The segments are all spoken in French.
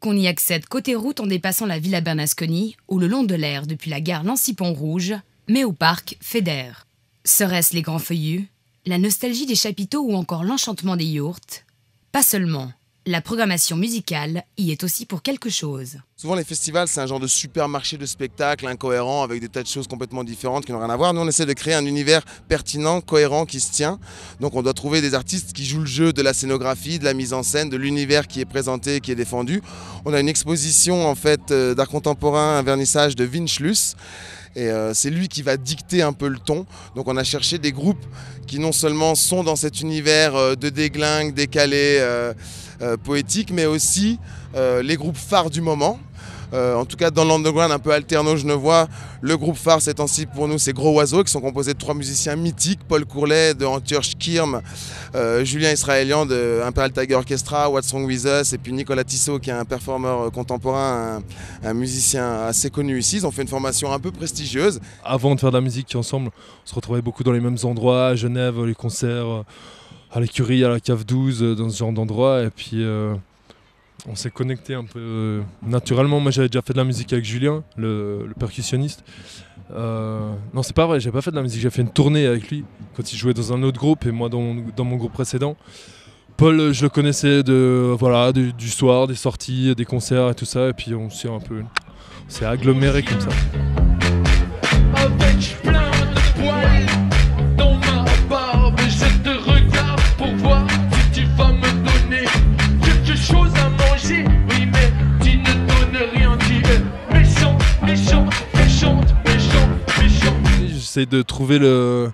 qu'on y accède côté route en dépassant la Villa Bernasconi ou le long de l'air depuis la gare Nancy-Pont-Rouge, mais au parc Feder. Serait-ce les grands feuillus, la nostalgie des chapiteaux ou encore l'enchantement des yourtes? Pas seulement. La programmation musicale y est aussi pour quelque chose. Souvent les festivals c'est un genre de supermarché de spectacles incohérent avec des tas de choses complètement différentes qui n'ont rien à voir. Nous on essaie de créer un univers pertinent, cohérent, qui se tient. Donc on doit trouver des artistes qui jouent le jeu de la scénographie, de la mise en scène, de l'univers qui est présenté, qui est défendu. On a une exposition en fait d'art contemporain, un vernissage de Vince Luce. Et c'est lui qui va dicter un peu le ton. Donc on a cherché des groupes qui non seulement sont dans cet univers de déglingue, décalé, poétique, mais aussi les groupes phares du moment. En tout cas dans l'underground un peu alterno genevois, le groupe phare ces temps-ci pour nous c'est Gros Oiseau, qui sont composés de 3 musiciens mythiques, Paul Courlet de Antioche Kirm, Julien Israélian de Imperial Tiger Orchestra, What's Wrong With Us, et puis Nicolas Tissot qui est un performeur contemporain, un musicien assez connu ici. Ils ont fait une formation un peu prestigieuse. Avant de faire de la musique ensemble, on se retrouvait beaucoup dans les mêmes endroits, à Genève, les concerts, à l'écurie, à la cave 12, dans ce genre d'endroits, et puis on s'est connecté un peu naturellement. Moi j'avais déjà fait de la musique avec Julien, le percussionniste. Non c'est pas vrai, j'ai pas fait de la musique, j'ai fait une tournée avec lui quand il jouait dans un autre groupe et moi dans mon groupe précédent. Paul je le connaissais du soir, des sorties, des concerts et tout ça, et puis on s'est aggloméré comme ça. Avec plein de poils dans ma barbe, je te regarde pour voir si tu vas me donner quelque chose à manger. Oui, mais tu ne donnes rien, tu es méchant, méchant, méchant, méchant, méchant. J'essaie de trouver le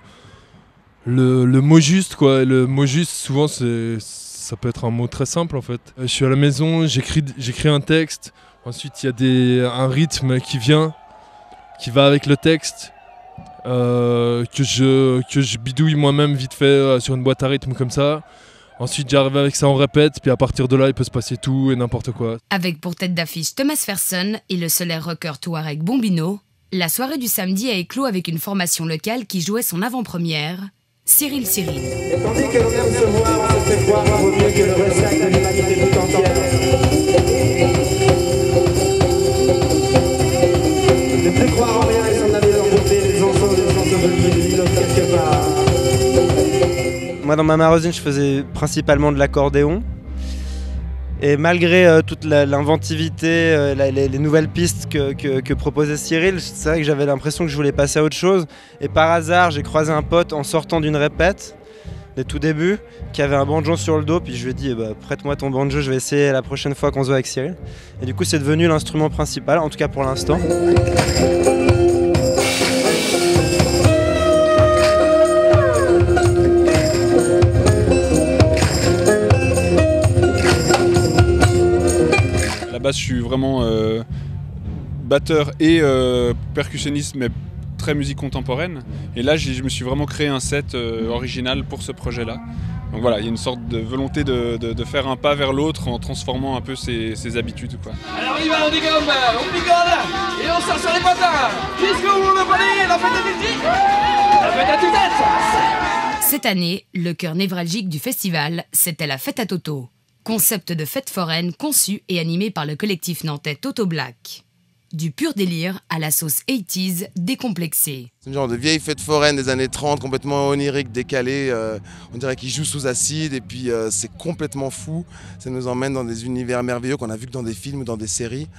mot juste, quoi. Le mot juste, souvent, ça peut être un mot très simple, en fait. Je suis à la maison, j'écris un texte. Ensuite, il y a un rythme qui va avec le texte, que je bidouille moi-même vite fait sur une boîte à rythme comme ça. Ensuite, j'arrive avec ça, on répète, puis à partir de là, il peut se passer tout et n'importe quoi. Avec pour tête d'affiche Thomas Ferson et le solaire rocker touareg Bombino, la soirée du samedi a éclos avec une formation locale qui jouait son avant-première, Cyril. Et tandis que l'on aime se voir, on se fait croire vaut mieux que le ressac de l'humanité tout entière. Ne plus croire en rien et s'en aller leur beauté, les enfants sont devenus des îlots quelque part. Moi dans ma Marosine je faisais principalement de l'accordéon. Et malgré toute l'inventivité, les nouvelles pistes que proposait Cyril, c'est vrai que j'avais l'impression que je voulais passer à autre chose. Et par hasard, j'ai croisé un pote en sortant d'une répète, des tout débuts, qui avait un banjo sur le dos. Puis je lui ai dit, prête-moi ton banjo, je vais essayer la prochaine fois qu'on se voit avec Cyril. Et du coup, c'est devenu l'instrument principal, en tout cas pour l'instant. Je suis vraiment batteur et percussionniste, mais très musique contemporaine. Et là, je me suis vraiment créé un set original pour ce projet-là. Donc voilà, il y a une sorte de volonté de faire un pas vers l'autre en transformant un peu ses habitudes, quoi. Alors on y va, on dégomme, on picole et on sort sur les patins. Jusqu'au bout de palais, la fête à musique, la fête à tue-tête. Cette année, le cœur névralgique du festival, c'était la fête à Toto. Concept de fête foraine conçu et animé par le collectif nantais Toto Black. Du pur délire à la sauce 80s décomplexée. C'est une genre de vieille fête foraine des années 30, complètement onirique, décalée. On dirait qu'ils jouent sous acide et puis c'est complètement fou. Ça nous emmène dans des univers merveilleux qu'on a vu que dans des films ou dans des séries.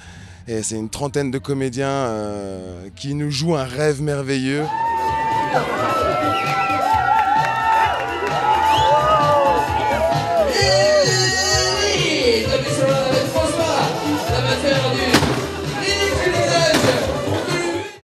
Et c'est une trentaine de comédiens qui nous jouent un rêve merveilleux.